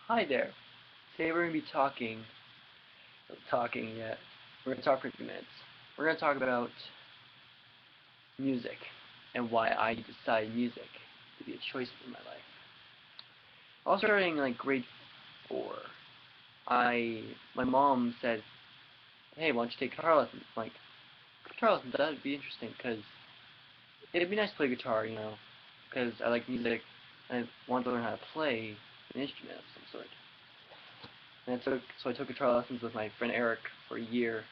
Hi there. Today we're going to be talking yet. We're going to talk for a few minutes. We're going to talk about music and why I decided music to be a choice for my life. I was starting like grade 4. My mom said, "Hey, why don't you take guitar lessons?" I'm like, guitar lessons, that'd be interesting because it'd be nice to play guitar, because I like music and I want to learn how to play an instrument of some sort. And I took guitar lessons with my friend Eric for a year,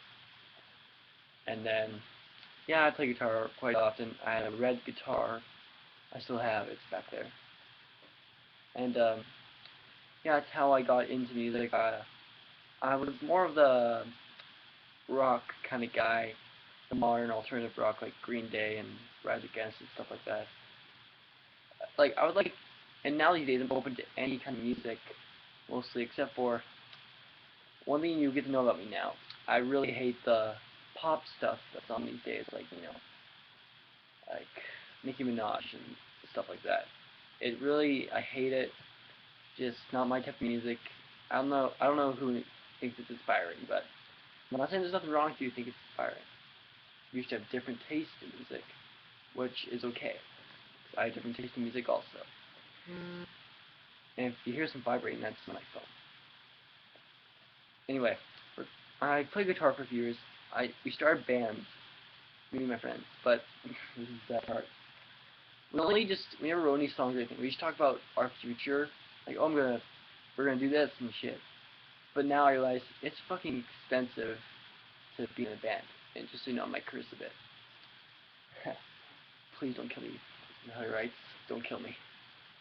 and then yeah, I play guitar quite often. I had a red guitar. I still have it. It's back there. And yeah, that's how I got into music. I was more of the rock kind of guy, the modern alternative rock like Green Day and Rise Against and stuff like that. Like I would like, and now these days I'm open to any kind of music, mostly except for one thing you get to know about me now. I really hate the pop stuff that's on these days, like Nicki Minaj and stuff like that. It really, I hate it. Just not my type of music. I don't know who thinks it's inspiring, but I'm not saying there's nothing wrong if you think it's inspiring. You should have different taste in music, which is okay. I have different taste in music also. And if you hear some vibrating, that's my phone. Anyway, I played guitar for a few years. We started bands, me and my friends, but this is that part. We never wrote any songs or anything. We just talked about our future, like, oh, we're gonna do this and shit. But now I realize it's fucking expensive to be in a band. And just so you know, I might curse a bit. Please don't kill me. Alright, don't kill me.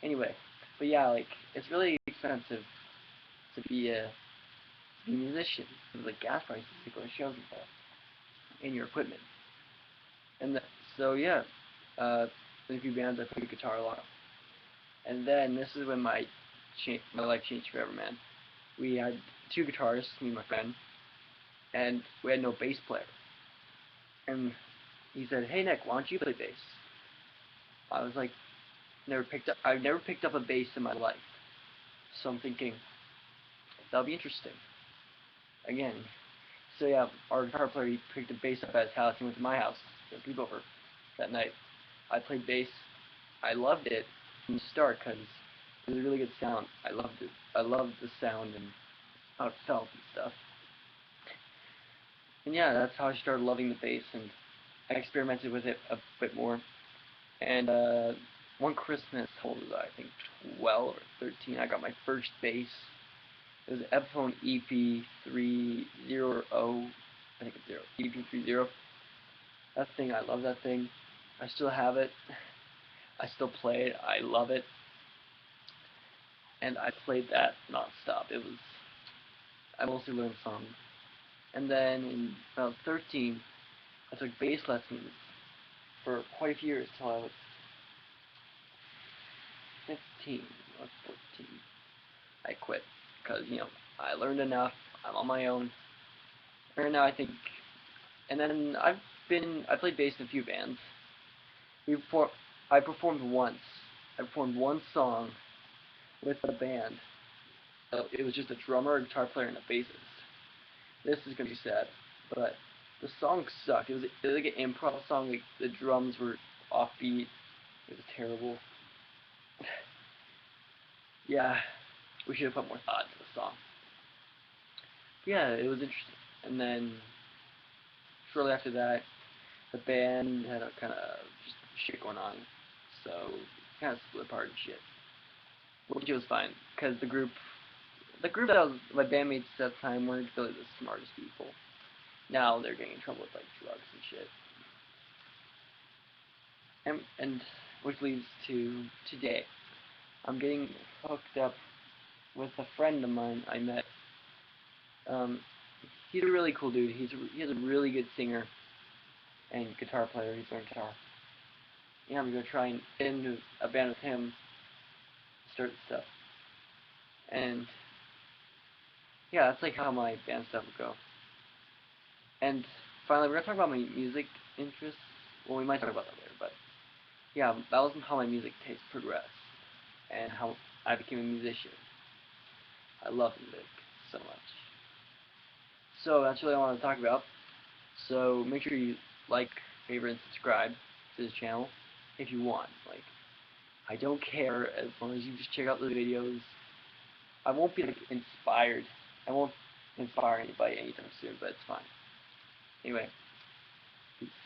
Anyway, but yeah, like it's really expensive to be a musician because like gas prices to go to shows and stuff, and your equipment. And so yeah, in a few bands I played guitar a lot. And then this is when my life changed forever, man. We had two guitarists, me and my friend, and we had no bass player. And he said, "Hey Nick, why don't you play bass?" I was like, I've never picked up a bass in my life, so I'm thinking that'll be interesting. Again, so yeah, our guitar player he picked a bass up at his house. He went to my house for a sleepover that night. I played bass. I loved it from the start because it was a really good sound. I loved it. I loved the sound and how it felt and stuff. And yeah, that's how I started loving the bass, and I experimented with it a bit more. And one Christmas, how old was I? I think 12 or 13. I got my first bass. It was an Epiphone EP30. I think it's zero. EP30. That thing, I love that thing. I still have it. I still play it. I love it. And I played that nonstop. I mostly learned songs. And then in about 13, I took bass lessons for quite a few years till I was 15 or 14. I quit because I learned enough. I'm on my own. Right now, I think, and then I played bass in a few bands. We perform, I performed once. I performed one song with a band. It was just a drummer, a guitar player, and a bassist. This is gonna be sad, but the song sucked. It was like an improv song. Like the drums were offbeat. It was terrible. Yeah, we should have put more thought into the song. Yeah, it was interesting. And then shortly after that, the band had a kind of just shit going on, so kind of split apart and shit, which was fine because the group that was my bandmates at the time weren't really the smartest people. Now they're getting in trouble with like drugs and shit, and which leads to today. I'm getting hooked up with a friend of mine I met. Um, he's a really cool dude. He has a really good singer and guitar player. He's learned guitar. Yeah, I'm gonna try and get into a band with him, start stuff, and yeah, that's like how my band stuff would go. And finally, we're gonna talk about my music interests. Well, we might talk about that later, but yeah, that was how my music taste progressed and how I became a musician. I love music so much. So that's what I want to talk about. So make sure you like, favorite, and subscribe to this channel if you want. Like, I don't care as long as you just check out the videos. I won't be like inspired. I won't inspire anybody anytime soon, but it's fine. Anyway,